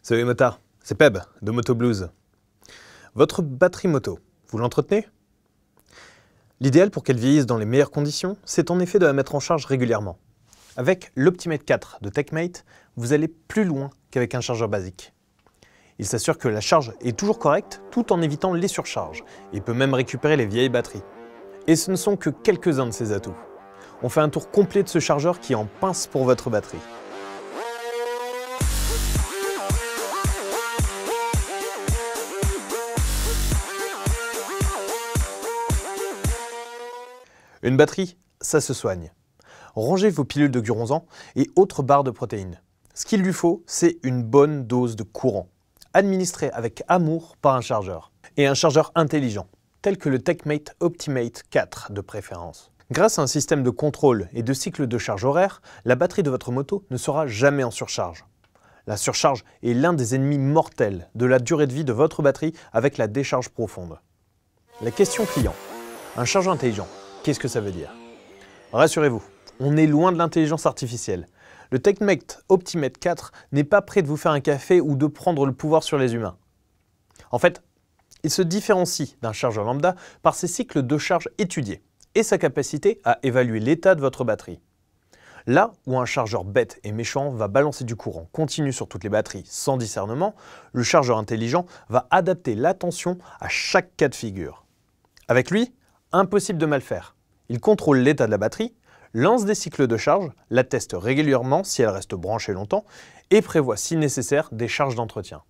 Salut les motards, c'est Peb de Moto Blues. Votre batterie moto, vous l'entretenez? L'idéal pour qu'elle vieillisse dans les meilleures conditions, c'est en effet de la mettre en charge régulièrement. Avec l'Optimate 4 de TechMate, vous allez plus loin qu'avec un chargeur basique. Il s'assure que la charge est toujours correcte tout en évitant les surcharges et peut même récupérer les vieilles batteries. Et ce ne sont que quelques-uns de ses atouts. On fait un tour complet de ce chargeur qui en pince pour votre batterie. Une batterie, ça se soigne. Rangez vos pilules de Guronzan et autres barres de protéines. Ce qu'il lui faut, c'est une bonne dose de courant, administrée avec amour par un chargeur. Et un chargeur intelligent, tel que le TechMate Optimate 4 de préférence. Grâce à un système de contrôle et de cycle de charge horaire, la batterie de votre moto ne sera jamais en surcharge. La surcharge est l'un des ennemis mortels de la durée de vie de votre batterie avec la décharge profonde. La question client. Un chargeur intelligent, qu'est-ce que ça veut dire? Rassurez-vous, on est loin de l'intelligence artificielle. Le TechMate Optimate 4 n'est pas prêt de vous faire un café ou de prendre le pouvoir sur les humains. En fait, il se différencie d'un chargeur lambda par ses cycles de charge étudiés et sa capacité à évaluer l'état de votre batterie. Là où un chargeur bête et méchant va balancer du courant continu sur toutes les batteries sans discernement, le chargeur intelligent va adapter la tension à chaque cas de figure. Avec lui, impossible de mal faire. Il contrôle l'état de la batterie, lance des cycles de charge, la teste régulièrement si elle reste branchée longtemps et prévoit si nécessaire des charges d'entretien.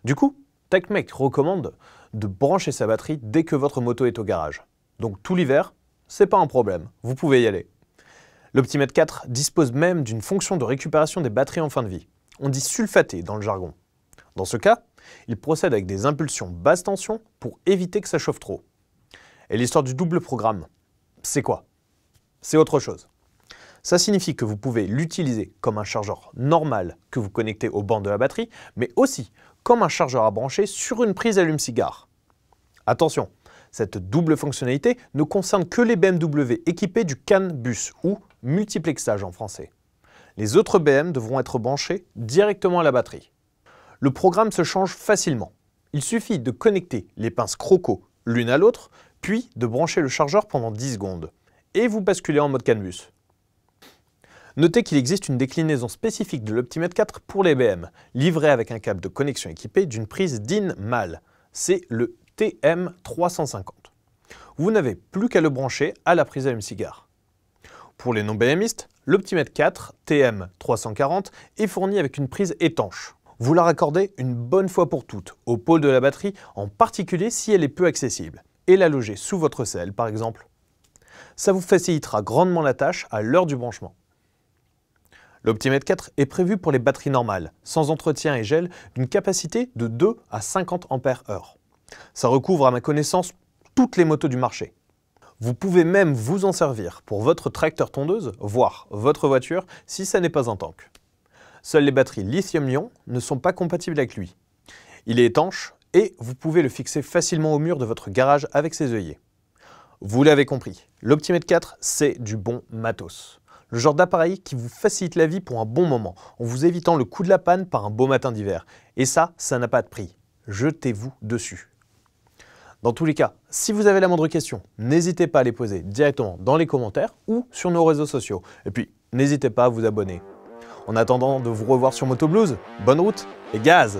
Du coup, TechMate recommande de brancher sa batterie dès que votre moto est au garage. Donc tout l'hiver, c'est pas un problème, vous pouvez y aller. L'Optimate 4 dispose même d'une fonction de récupération des batteries en fin de vie. On dit sulfater dans le jargon. Dans ce cas, il procède avec des impulsions basse tension pour éviter que ça chauffe trop. Et l'histoire du double programme, c'est quoi? C'est autre chose. Ça signifie que vous pouvez l'utiliser comme un chargeur normal que vous connectez aux bornes de la batterie, mais aussi comme un chargeur à brancher sur une prise allume-cigare. Attention, cette double fonctionnalité ne concerne que les BMW équipés du CAN bus ou multiplexage en français. Les autres BM devront être branchés directement à la batterie. Le programme se change facilement. Il suffit de connecter les pinces Croco l'une à l'autre, puis de brancher le chargeur pendant 10 secondes. Et vous basculez en mode CAN bus. Notez qu'il existe une déclinaison spécifique de l'Optimate 4 pour les BM, livrée avec un câble de connexion équipé d'une prise DIN mâle. C'est le TM350. Vous n'avez plus qu'à le brancher à la prise allume-cigare. Pour les non-BMistes, l'Optimate 4 TM340 est fourni avec une prise étanche. Vous la raccordez une bonne fois pour toutes au pôle de la batterie, en particulier si elle est peu accessible, et la loger sous votre selle par exemple. Ça vous facilitera grandement la tâche à l'heure du branchement. L'Optimate 4 est prévu pour les batteries normales, sans entretien et gel, d'une capacité de 2 à 50 Ah. Ça recouvre à ma connaissance toutes les motos du marché. Vous pouvez même vous en servir pour votre tracteur-tondeuse, voire votre voiture, si ça n'est pas un tank. Seules les batteries lithium-ion ne sont pas compatibles avec lui. Il est étanche et vous pouvez le fixer facilement au mur de votre garage avec ses œillets. Vous l'avez compris, l'Optimate 4, c'est du bon matos. Le genre d'appareil qui vous facilite la vie pour un bon moment, en vous évitant le coup de la panne par un beau matin d'hiver. Et ça n'a pas de prix. Jetez-vous dessus. Dans tous les cas, si vous avez la moindre question, n'hésitez pas à les poser directement dans les commentaires ou sur nos réseaux sociaux. Et puis, n'hésitez pas à vous abonner. En attendant de vous revoir sur Moto Blues, bonne route et gaz!